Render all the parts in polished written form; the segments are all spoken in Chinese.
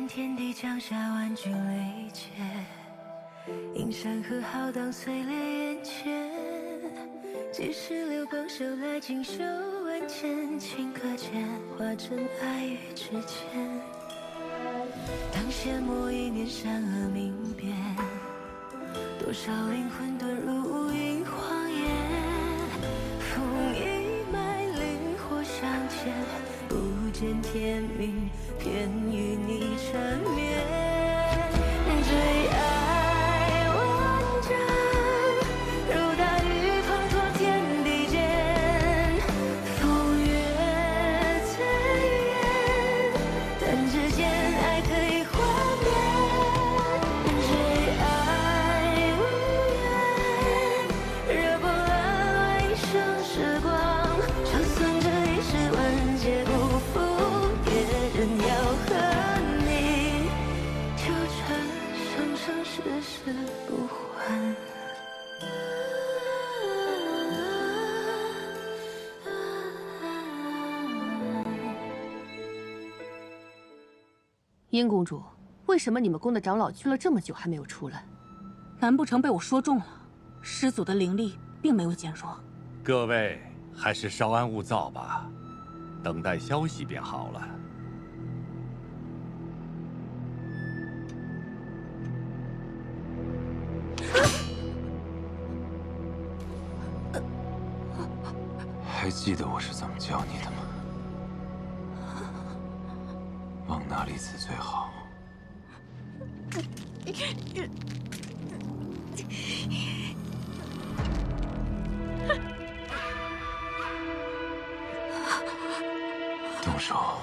天地降下万军雷劫，映山河浩荡碎裂眼前。几时流光手来锦绣万千，顷刻间化成爱与之间。当阡陌一念善恶明辨，多少灵魂遁入无垠荒野。风一脉灵火相牵，不见天明，偏与你缠绵。最爱万丈，如大雨滂沱天地间。风月最远，弹指间爱可以幻灭。最爱无缘，热波乱乱一生时光，长存这一世万劫不复。人要和你纠缠，生生世世不还。殷公主，为什么你们宫的长老去了这么久还没有出来？难不成被我说中了？师祖的灵力并没有减弱。各位还是稍安勿躁吧，等待消息便好了。还记得我是怎么教你的吗？往哪里刺最好？动手！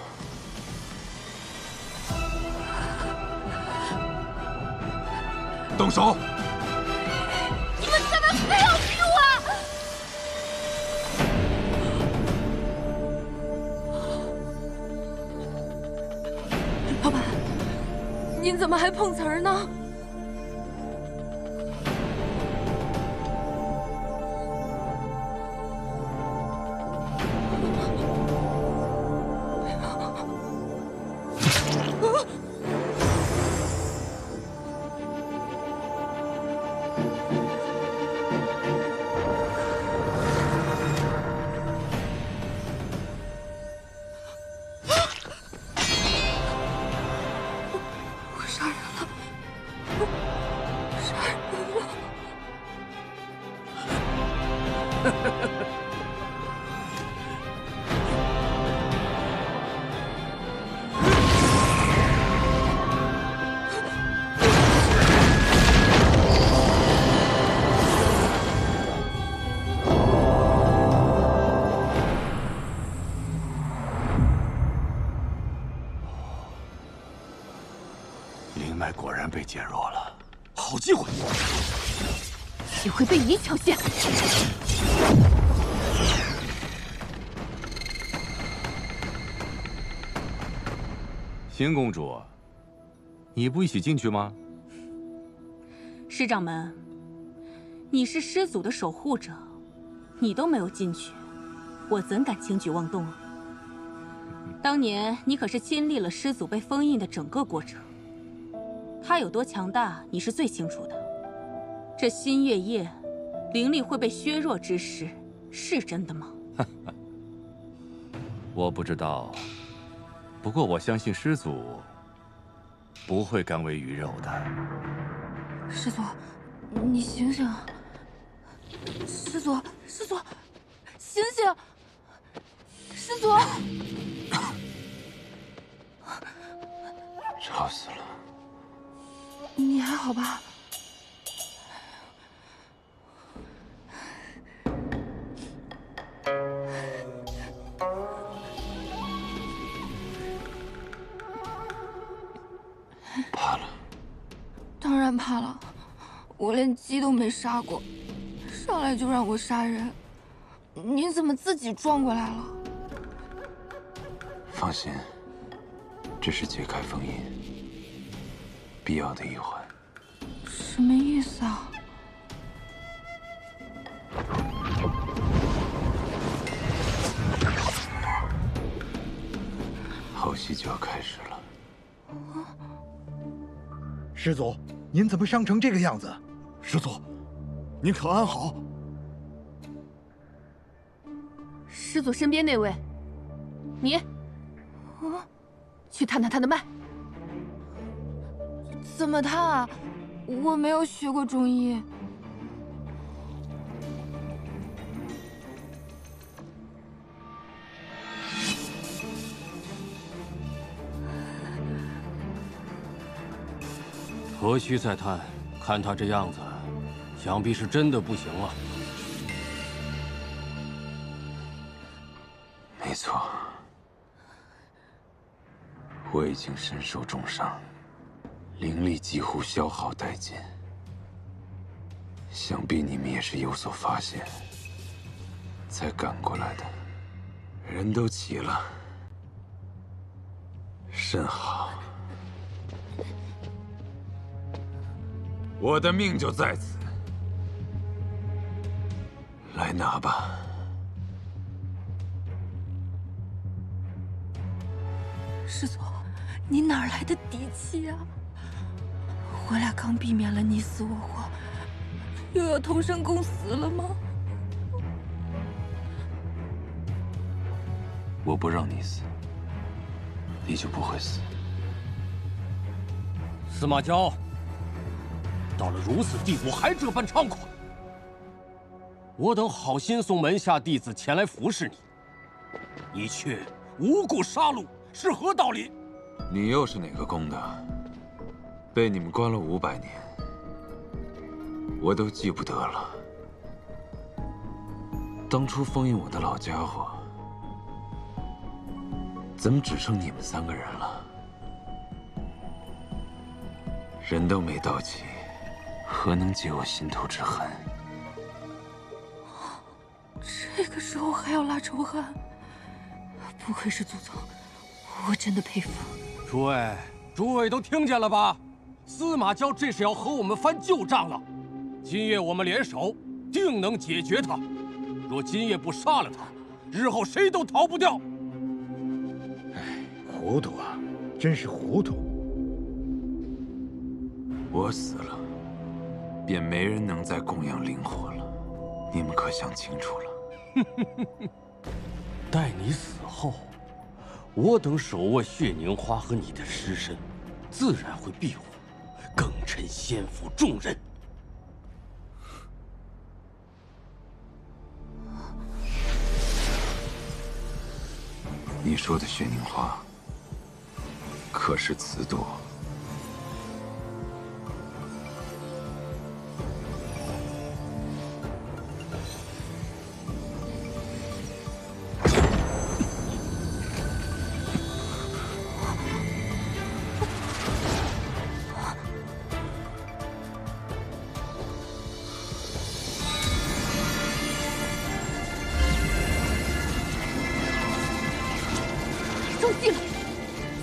动手！你们怎么非要逼我？老板，您怎么还碰瓷儿呢？灵脉果然被减弱了，好机会！岂会被你抢先？邢公主，你不一起进去吗？师掌门，你是师祖的守护者，你都没有进去，我怎敢轻举妄动啊？当年你可是亲历了师祖被封印的整个过程，他有多强大，你是最清楚的。这新月夜，灵力会被削弱之事，是真的吗？我不知道，不过我相信师祖不会甘为鱼肉的。师祖，你醒醒！师祖，师祖，醒醒！师祖，吵死了！你还好吧？怕了？当然怕了，我连鸡都没杀过，上来就让我杀人，您怎么自己撞过来了？放心，这是解开封印必要的一环。什么意思啊？后戏就要开始了。师祖，您怎么伤成这个样子？师祖，您可安好？师祖身边那位，你，去探探他的脉。怎么探啊？我没有学过中医。何须再探？看他这样子，想必是真的不行了。没错，我已经身受重伤，灵力几乎消耗殆尽。想必你们也是有所发现，才赶过来的。人都齐了，甚好。我的命就在此，来拿吧。师祖，你哪来的底气啊？我俩刚避免了你死我活，又要同生共死了吗？我不让你死，你就不会死。司马交，到了如此地步还这般猖狂，我等好心送门下弟子前来服侍你，你却无故杀戮，是何道理？你又是哪个宫的？被你们关了500年，我都记不得了。当初封印我的老家伙，怎么只剩你们3个人了？人都没到齐，何能解我心头之恨？这个时候还要拉仇恨，不愧是祖宗，我真的佩服。诸位都听见了吧？司马交这是要和我们翻旧账了。今夜我们联手，定能解决他。若今夜不杀了他，日后谁都逃不掉。哎，糊涂啊，真是糊涂。我死了，便没人能再供养灵火了。你们可想清楚了？待你死后，我等手握血凝花和你的尸身，自然会庇护，更趁先负重任。你说的血凝花，可是雌朵？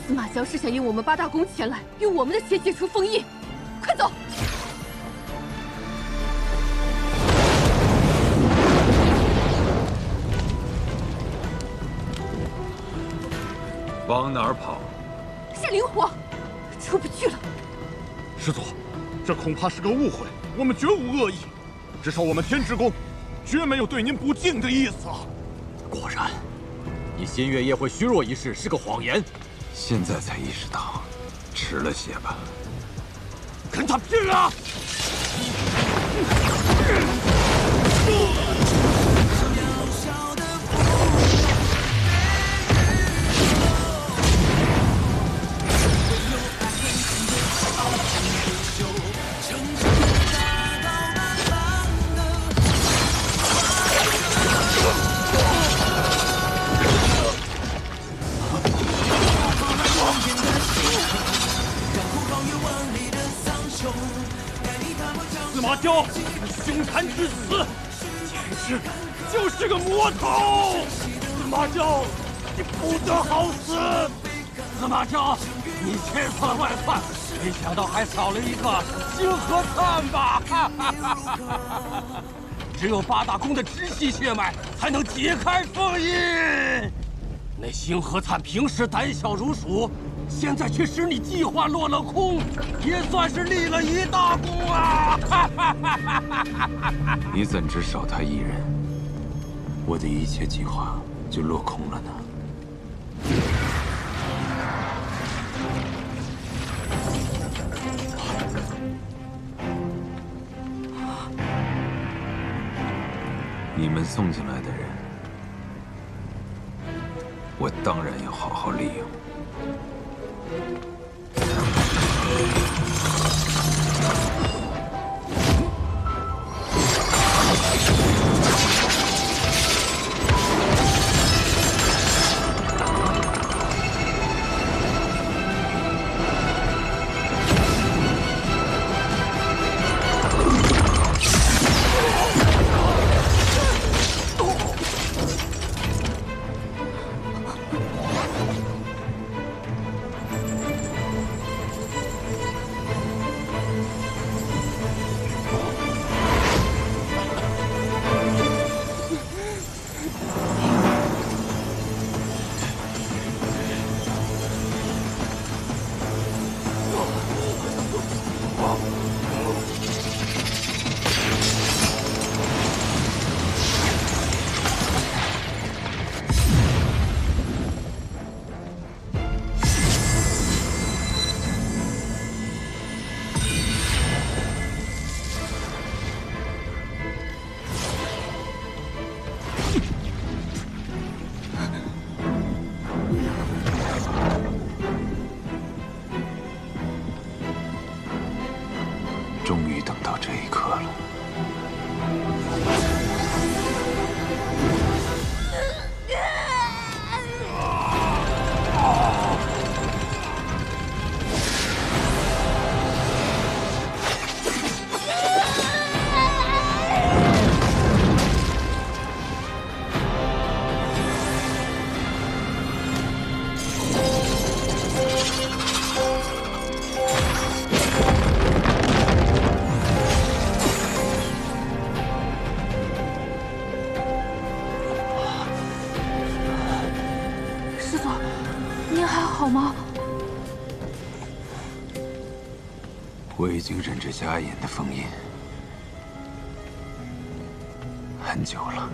司马交是想引我们8大宫前来，用我们的血解除封印。快走！往哪儿跑？是灵火，出不去了。师祖，这恐怕是个误会，我们绝无恶意。至少我们天之宫，绝没有对您不敬的意思啊！果然，你新月夜会虚弱一事是个谎言。现在才意识到，迟了些吧。跟他拼了！司马交，凶残至死，简直就是个魔头！司马交，你不得好死！司马交，你千算万算，没想到还少了一个星河灿吧？只有8大宫的直系血脉才能解开封印。那星河灿平时胆小如鼠，现在却使你计划落了空，也算是立了一大功啊！你怎知少他一人，我的一切计划就落空了呢？你们送进来的人，我当然要好好利用。终于等到这一刻了。好吗？我已经忍着家眼的封印很久了。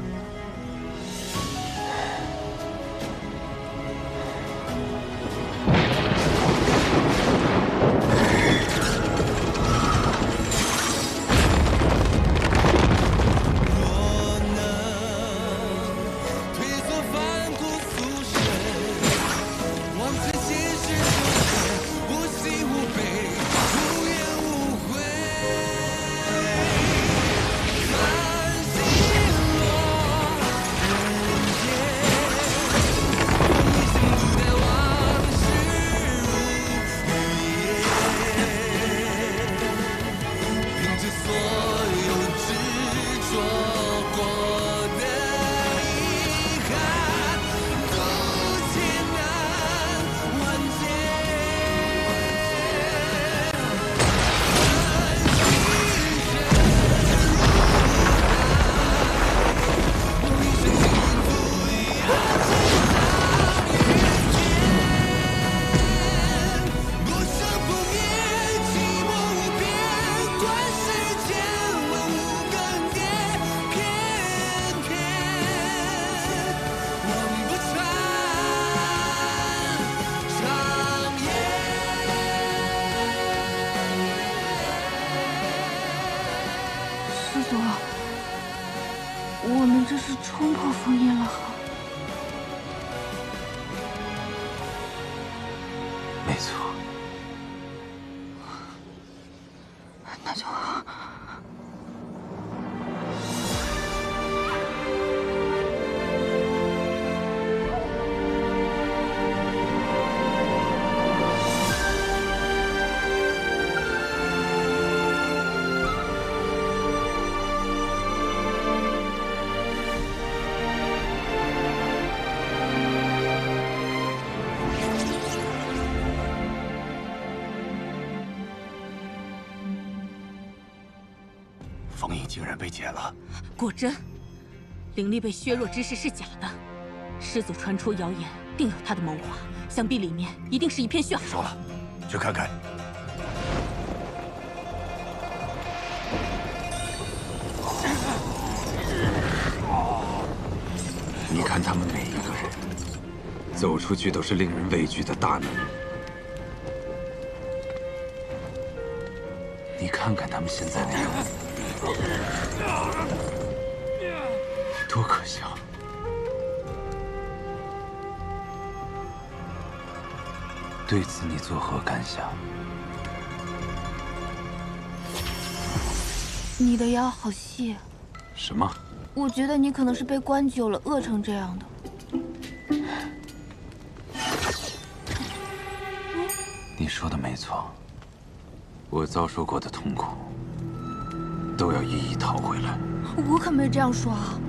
我们这是冲破封印了哈。没错。那就好。封印竟然被解了，果真，灵力被削弱之事是假的。师祖传出谣言，定有他的谋划，想必里面一定是一片血海。说了，去看看。你看他们每一个人，走出去都是令人畏惧的大难。你看看他们现在那样子，多可笑！对此你作何感想？你的腰好细。什么？我觉得你可能是被关久了，饿成这样的。你说的没错，我遭受过的痛苦都要一一讨回来。我可没这样说啊！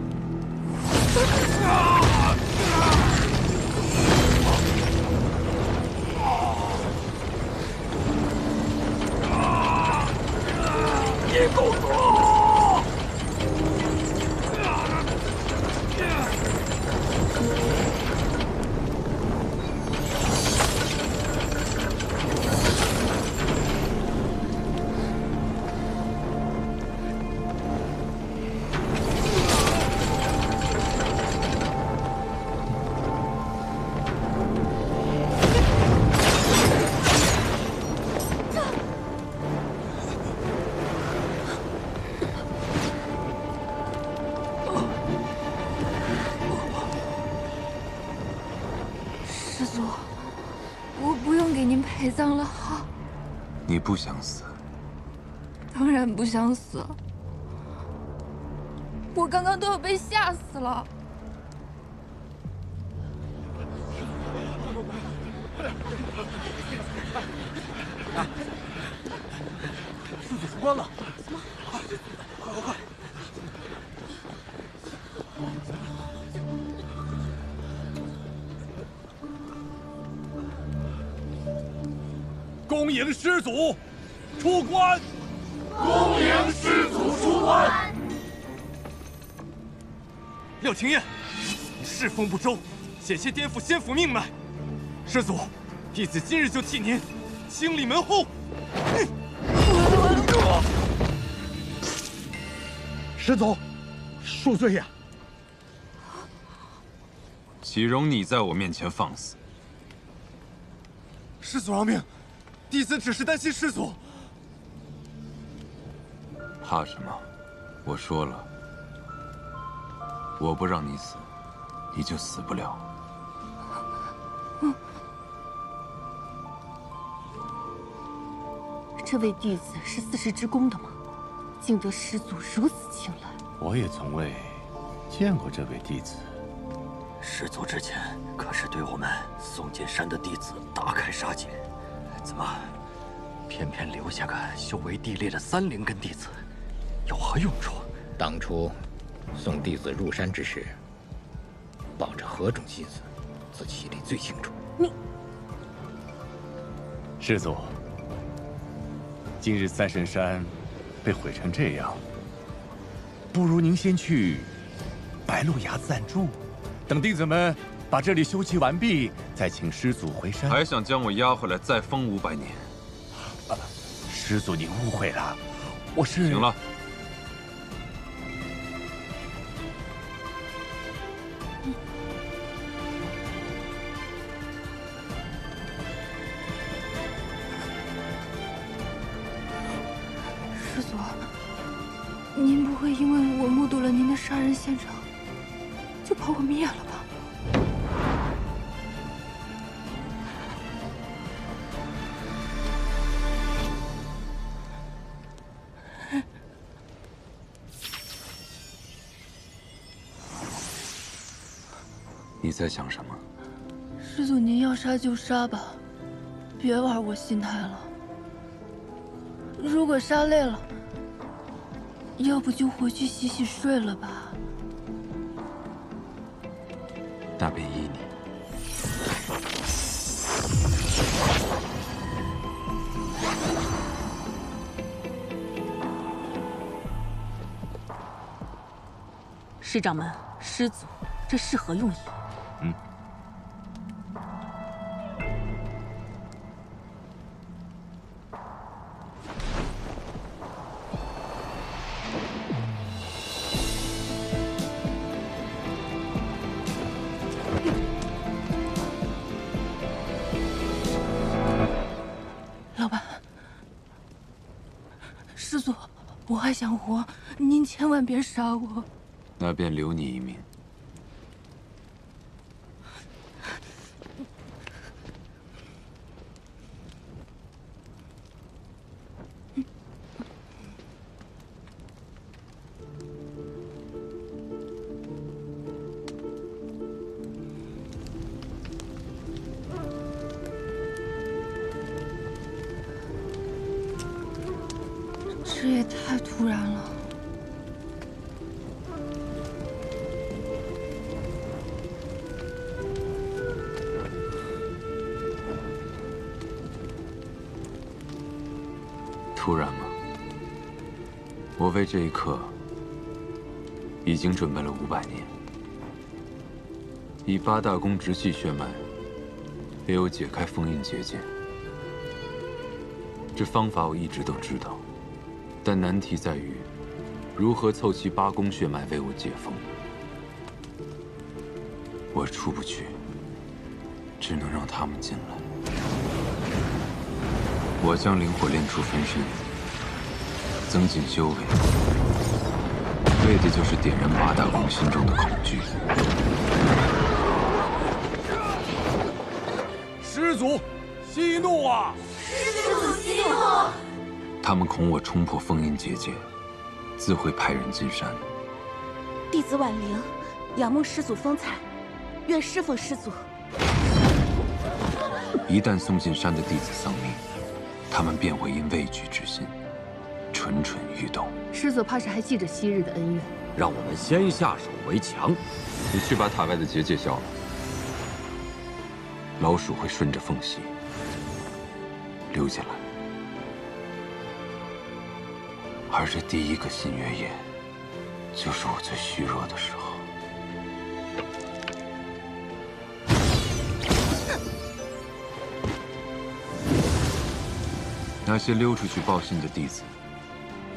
你狗狗！师祖，我不用给您陪葬了哈。你不想死？当然不想死，我刚刚都要被吓死了。师祖出关了！什么？快快快！恭迎师祖出关！恭迎师祖出关！廖廷彦，你侍奉不周，险些颠覆先府命脉。师祖，弟子今日就替您清理门户。师祖，恕罪呀！岂容你在我面前放肆？师祖饶命，弟子只是担心师祖。怕什么？我说了，我不让你死，你就死不了。这位弟子是四世之宫的吗？竟得师祖如此青睐。我也从未见过这位弟子。师祖之前可是对我们宋金山的弟子大开杀戒，怎么偏偏留下个修为低劣的3灵根弟子，有何用处？当初送弟子入山之时，抱着何种心思，自己心里最清楚。师祖，今日三神山被毁成这样，不如您先去白鹿崖暂住，等弟子们把这里修葺完毕，再请师祖回山。还想将我押回来再封500年？师祖，您误会了，我是……行了。师祖，您不会因为我目睹了您的杀人现场，就把我灭了吧？你在想什么？师祖，您要杀就杀吧，别玩我心态了。如果杀累了，要不就回去洗洗睡了吧。那便依你。师掌门，师祖，这是何用意？师祖，我还想活，您千万别杀我。那便留你一命。这也太突然了。突然吗？我为这一刻已经准备了500年，以8大宫直系血脉为我解开封印结界。这方法我一直都知道。但难题在于，如何凑齐8宫血脉为我解封？我出不去，只能让他们进来。我将灵火炼出分身，增进修为，为的就是点燃8大宫心中的恐惧。师祖，息怒啊！师祖息怒！他们恐我冲破封印结界，自会派人进山。弟子婉玲，仰慕师祖风采，愿侍奉师祖。一旦送进山的弟子丧命，他们便会因畏惧之心，蠢蠢欲动。师祖怕是还记着昔日的恩怨。让我们先下手为强。你去把塔外的结界消了，老鼠会顺着缝隙溜进来。而这第一个新月夜，就是我最虚弱的时候。那些溜出去报信的弟子，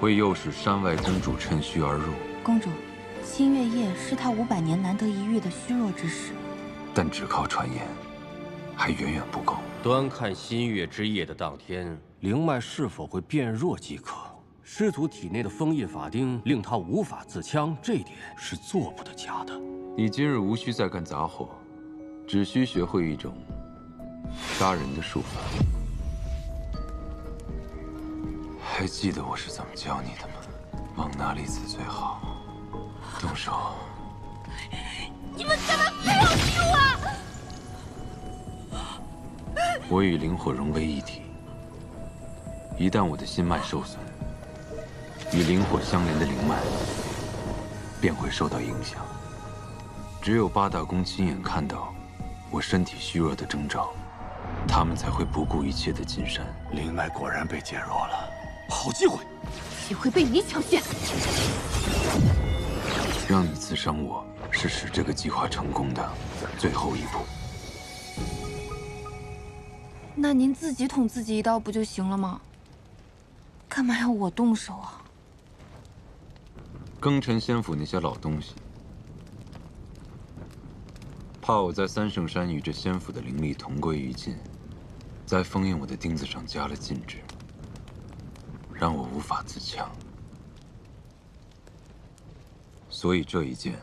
会诱使山外公主趁虚而入。公主，新月夜是他500年难得一遇的虚弱之时，但只靠传言，还远远不够。端看新月之夜的当天，灵脉是否会变弱即可。师祖体内的封印法钉令他无法自戕，这点是做不得假的。你今日无需再干杂活，只需学会一种杀人的术法。还记得我是怎么教你的吗？往哪里刺最好？动手！你们干嘛非要逼我？我与灵火融为一体，一旦我的心脉受损，与灵火相连的灵脉便会受到影响。只有8大宫亲眼看到我身体虚弱的征兆，他们才会不顾一切的进山。灵脉果然被减弱了，好机会！机会被你抢先。让你刺伤我，是使这个计划成功的最后一步。那您自己捅自己一刀不就行了吗？干嘛要我动手啊？庚辰仙府那些老东西，怕我在三圣山与这仙府的灵力同归于尽，在封印我的钉子上加了禁制，让我无法自强。所以这一剑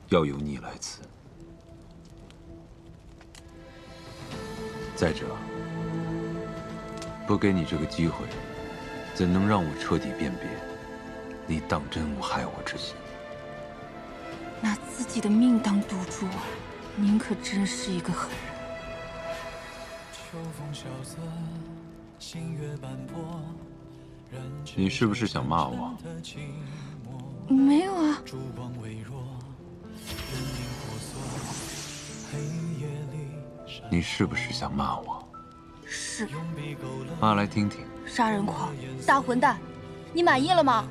要由你来刺。再者，不给你这个机会，怎能让我彻底辨别你当真无害我之心？拿自己的命当赌注，您可真是一个狠人。你是不是想骂我？没有啊。你是不是想骂我？是。骂来听听。杀人狂，大混蛋，你满意了吗？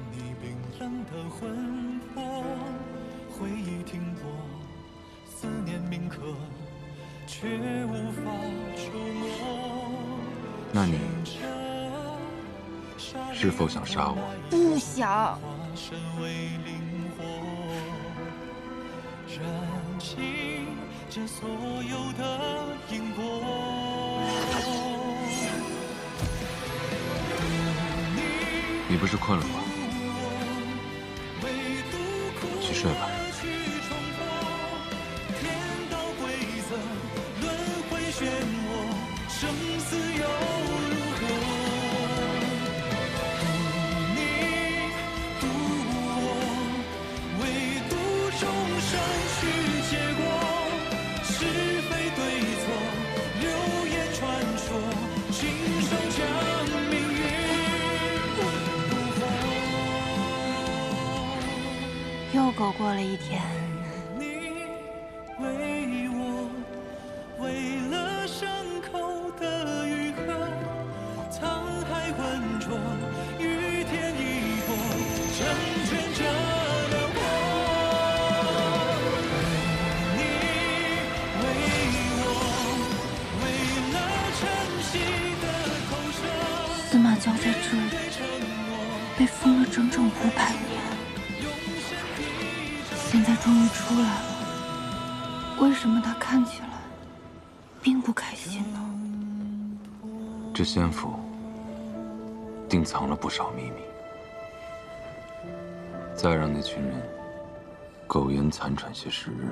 那你是否想杀我？不想。这所有的因果。你不是困了吗？去睡吧。又狗过了一天。为了伤口的愈合，沧海浑浊，雨天一波，成全着了我。你为我，为了晨曦的投射。司马娇在这里被封了整整500年，现在终于出来了。为什么他看起来并不开心呢？这仙府定藏了不少秘密，再让那群人苟延残喘些时日，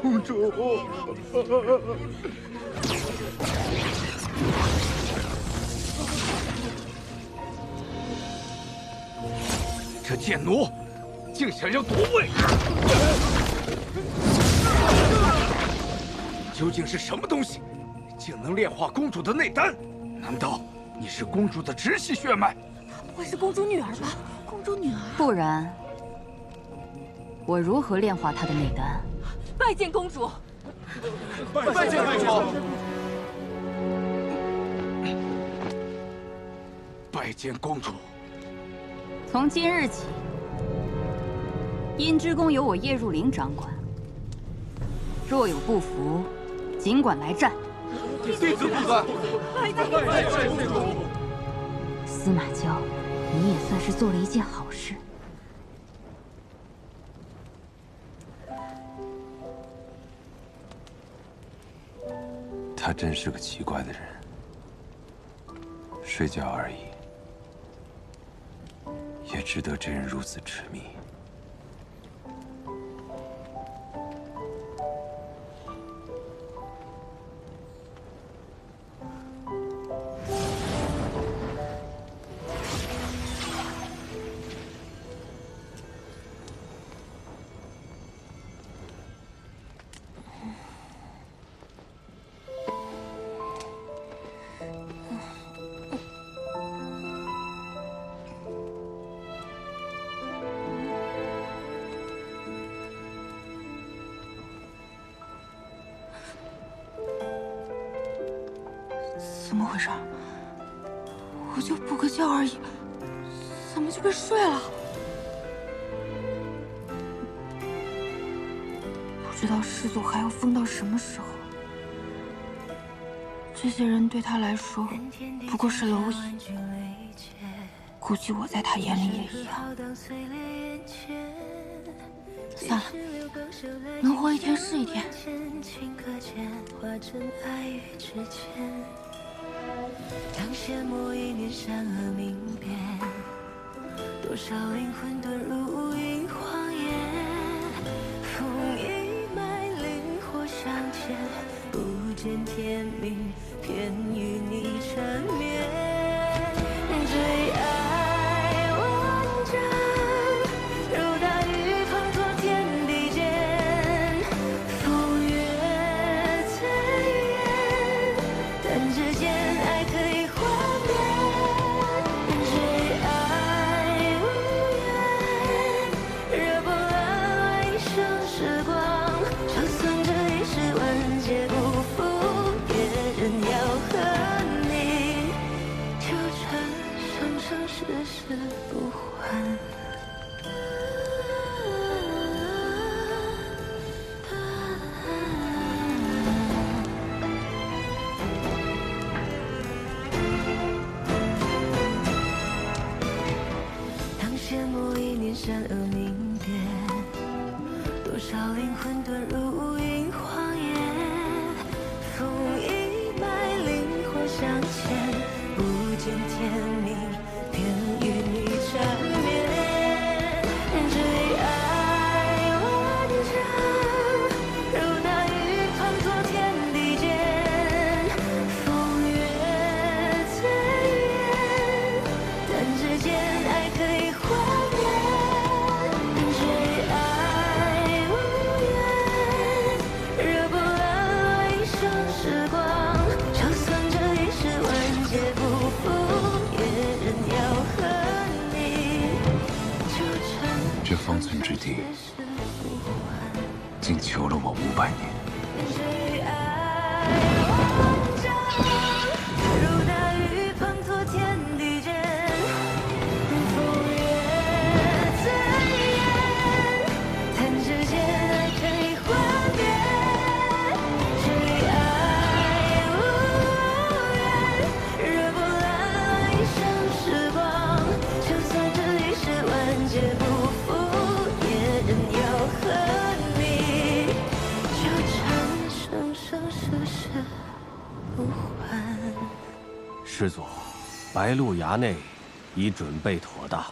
公主。这贱奴竟想要夺位！究竟是什么东西，竟能炼化公主的内丹？难道你是公主的直系血脉？不会是公主女儿吧？公主女儿？不然，我如何炼化她的内丹？拜见公主！拜见公主！拜见公主！从今日起，阴之宫由我叶入灵掌管。若有不服，尽管来战。弟子不敢。司马娇，你也算是做了一件好事。他真是个奇怪的人，睡觉而已，也值得这人如此痴迷。怎么回事？我就补个觉而已，怎么就被睡了？不知道师祖还要封到什么时候。这些人对他来说不过是蝼蚁，估计我在他眼里也一样。算了，能活一天是一天。当羡慕一念善恶明辨，多少灵魂遁入一谎言。风一脉，灵火相牵，不见天明，偏与你缠绵。最爱万丈，如大雨滂沱天地间。风月再远，但之间爱可以幻灭。最爱无言，惹波澜一生时光，就算这一世万劫不复，也仍要和你纠缠，生生世世不还。善恶明辨，多少灵魂遁入无垠荒野，风一脉，灵火相牵，不见天明，便与你缠绵。追爱万丈，如那雨滂沱天地间，风月最远，弹指间爱可以幻灭。追爱无缘，惹波澜一生时光，就算这一世万劫不复，也仍要和你纠缠。这方寸之地，竟囚了我500年。追爱万丈，如那雨滂沱天地间，风月最远，弹指间爱可以幻灭。追爱无缘，惹波澜一生时光，就算这一世万劫不复，也仍要和你纠缠，生生世世不还。师祖，白鹿崖内已准备妥当。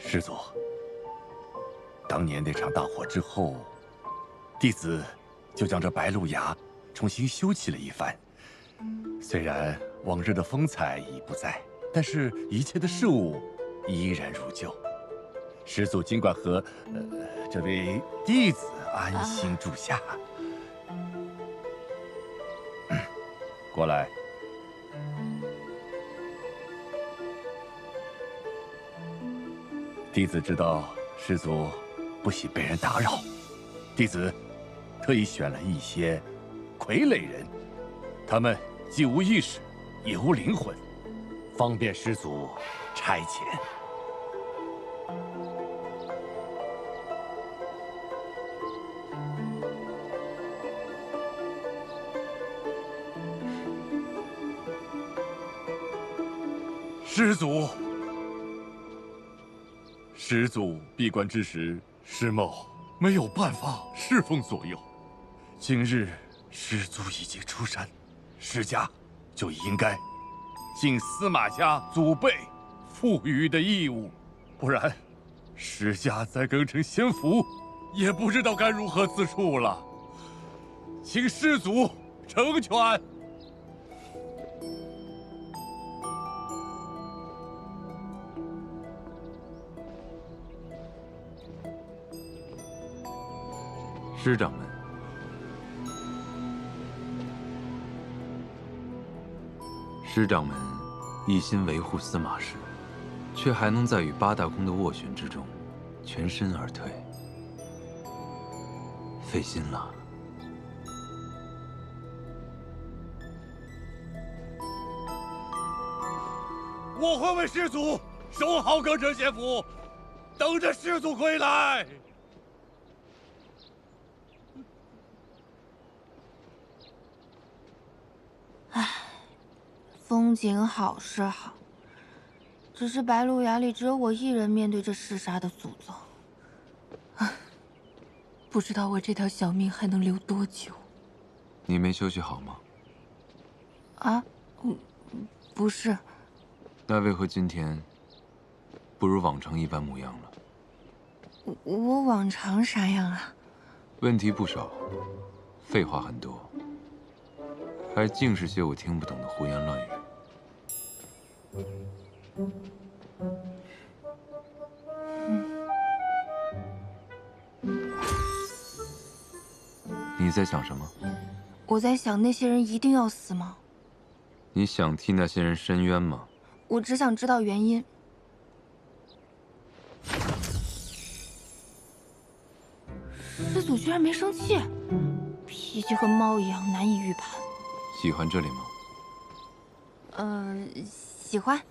师祖，当年那场大火之后，弟子就将这白鹿崖重新修葺了一番。虽然往日的风采已不在，但是一切的事物依然如旧。师祖尽管和这位弟子安心住下。过来。弟子知道师祖不喜被人打扰，弟子特意选了一些傀儡人，他们既无意识，也无灵魂，方便师祖差遣。师祖闭关之时，师某没有办法侍奉左右。今日师祖已经出山，师家就应该尽司马家祖辈赋予的义务，不然师家再更成仙府，也不知道该如何自处了。请师祖成全。师掌门，师掌门一心维护司马氏，却还能在与八大宫的斡旋之中全身而退，费心了。我会为师祖守好更城仙府，等着师祖归来。风景好是好，只是白鹿崖里只有我一人面对这弑杀的诅咒。不知道我这条小命还能留多久。你没休息好吗？啊，不是。那为何今天不如往常一般模样了？我往常啥样啊？问题不少，废话很多，还尽是些我听不懂的胡言乱语。你你在想什么？我在想，那些人一定要死吗？你想替那些人伸冤吗？我只想知道原因。师祖居然没生气，脾气和猫一样难以预判。喜欢这里吗？喜欢。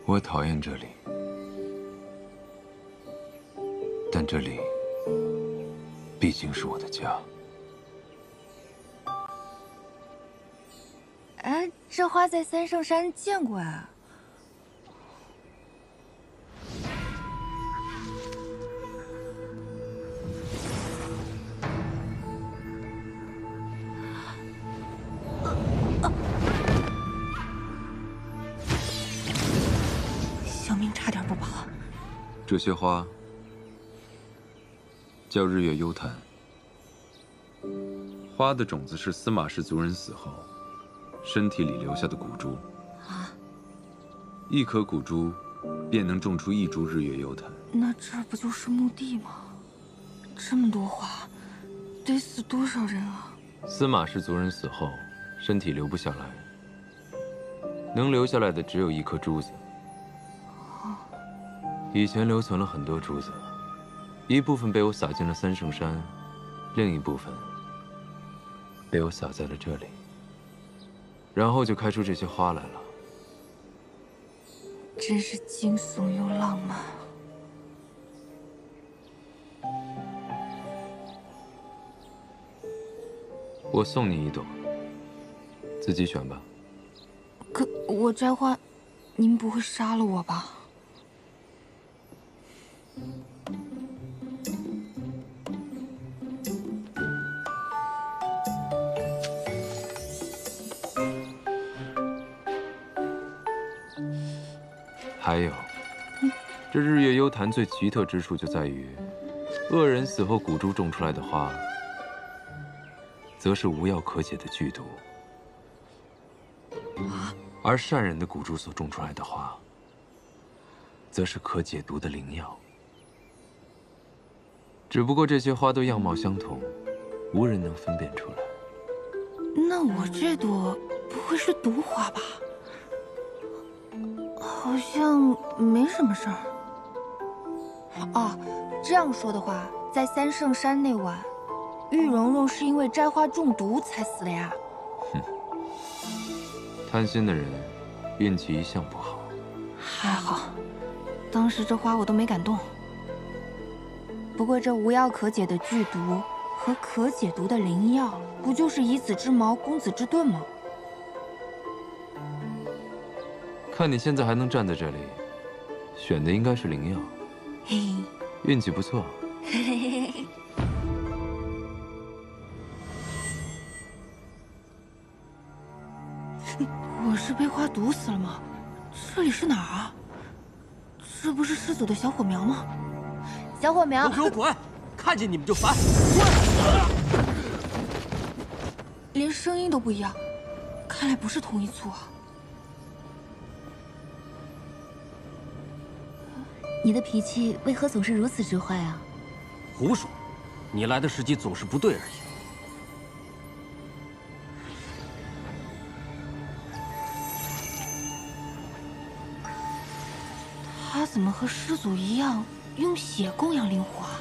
我讨厌这里，但这里毕竟是我的家。哎，这花在三圣山见过啊。小命差点不保。这些花叫日月幽檀，花的种子是司马氏族人死后身体里留下的骨珠。啊！一颗骨珠便能种出一株日月幽檀。那这不就是墓地吗？这么多花，得死多少人啊？司马氏族人死后，身体留不下来，能留下来的只有一颗珠子。以前留存了很多珠子，一部分被我撒进了三圣山，另一部分被我撒在了这里，然后就开出这些花来了。真是惊悚又浪漫。我送你一朵，自己选吧。可我摘花，您不会杀了我吧？还有，这日月幽檀最奇特之处就在于，恶人死后骨珠种出来的花，则是无药可解的剧毒，而善人的骨珠所种出来的花，则是可解毒的灵药。只不过这些花都样貌相同，无人能分辨出来。那我这朵不会是毒花吧？好像没什么事儿。哦，这样说的话，在三圣山那晚，玉蓉蓉是因为摘花中毒才死的呀。哼，贪心的人运气一向不好。还好，当时这花我都没敢动。不过这无药可解的剧毒和可解毒的灵药，不就是以子之矛攻子之盾吗？看你现在还能站在这里，选的应该是灵药，嘿，运气不错。嘿嘿嘿嘿。我是被花毒死了吗？这里是哪儿啊？这不是师祖的小火苗吗？小火苗，都给我滚！看见你们就烦。连声音都不一样，看来不是同一簇啊。你的脾气为何总是如此之坏啊？胡说！你来的时机总是不对而已。他怎么和师祖一样用血供养灵火啊？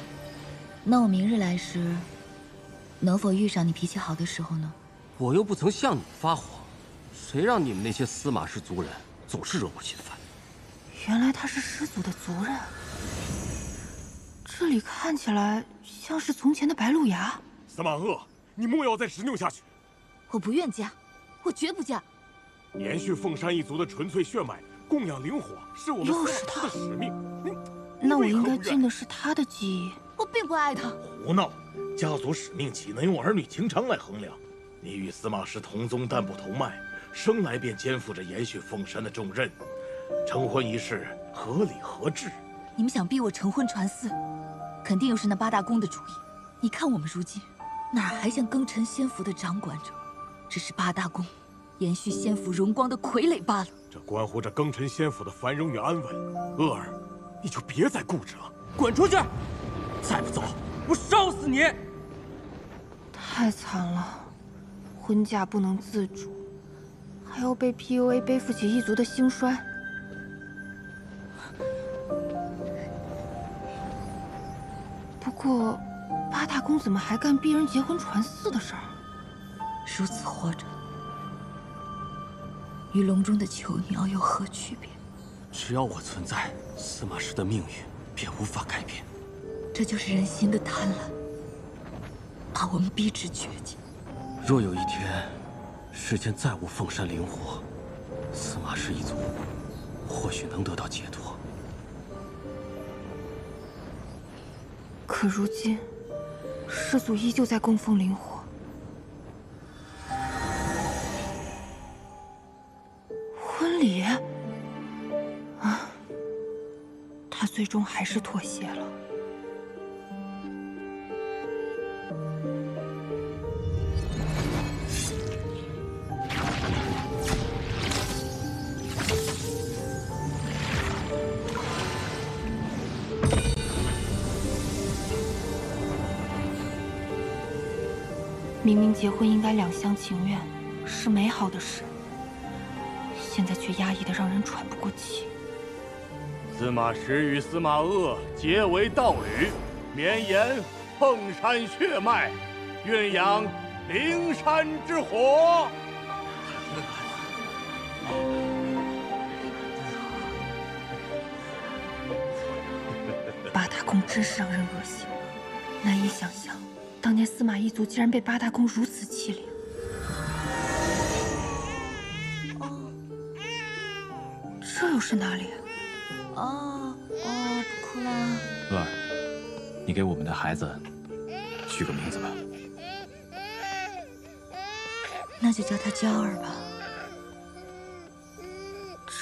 那我明日来时，能否遇上你脾气好的时候呢？我又不曾向你发谎，谁让你们那些司马氏族人总是惹我心烦？原来他是师祖的族人。这里看起来像是从前的白鹿崖。司马鄂，你莫要再执拗下去。我不愿嫁，我绝不嫁。延续凤山一族的纯粹血脉，供养灵火是我们司马氏的使命。那我应该尽的是他的记忆。我并不爱他。胡闹！家族使命岂能用儿女情长来衡量？你与司马氏同宗但不同脉，生来便肩负着延续凤山的重任。成婚一事合理合智。你们想逼我成婚传嗣，肯定又是那八大宫的主意。你看我们如今，哪还像庚辰仙府的掌管者，只是八大宫延续仙府荣光的傀儡罢了。这关乎着庚辰仙府的繁荣与安稳。鄂儿，你就别再固执了。滚出去！再不走，我烧死你！太惨了，婚嫁不能自主，还要被 PUA， 背负起一族的兴衰。不过，八大公怎么还干逼人结婚传嗣的事儿？如此活着，与笼中的囚鸟有何区别？只要我存在，司马氏的命运便无法改变。这就是人心的贪婪，把我们逼至绝境。若有一天，世间再无凤山灵火，司马氏一族或许能得到解脱。可如今，师祖依旧在供奉灵火。婚礼？啊，他最终还是妥协了。明明结婚应该两厢情愿，是美好的事，现在却压抑得让人喘不过气。司马石与司马鄂结为道侣，绵延凤山血脉，鸳鸯灵山之火。八大公真是让人恶心，难以想象。当年司马一族竟然被八大公如此欺凌。这又是哪里？不哭了。鄂儿，你给我们的孩子取个名字吧。那就叫他娇儿吧。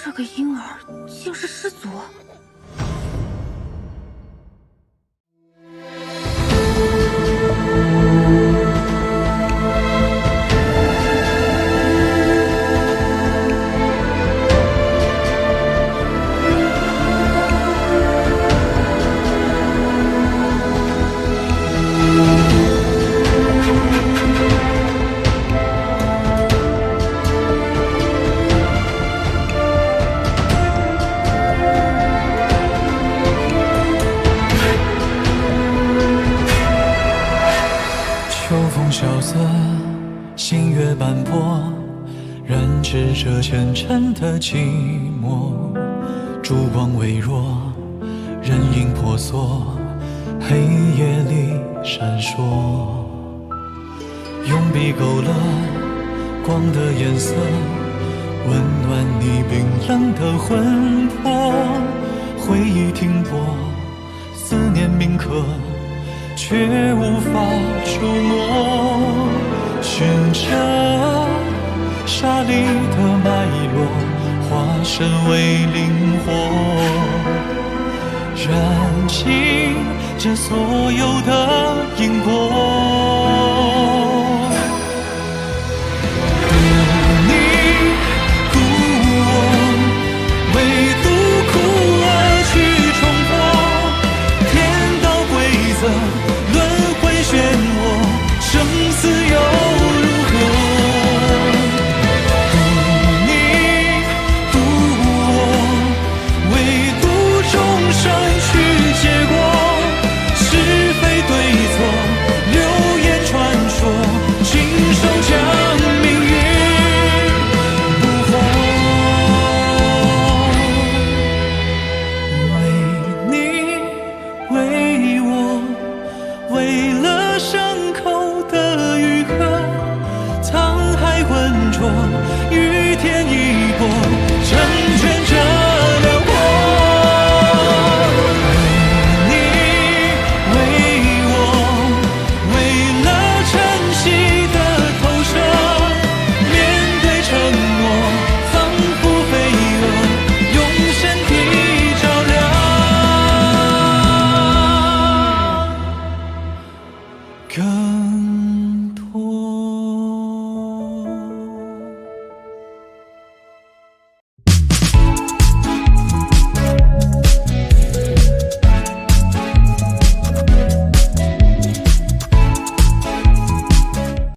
这个婴儿竟是师祖。萧瑟，星月斑驳，染指这前尘的寂寞。烛光微弱，人影婆娑，黑夜里闪烁。用笔勾勒光的颜色，温暖你冰冷的魂魄。回忆停泊，思念铭刻，却无法触摸，寻着沙砾的脉络，化身为灵火，燃尽这所有的因果。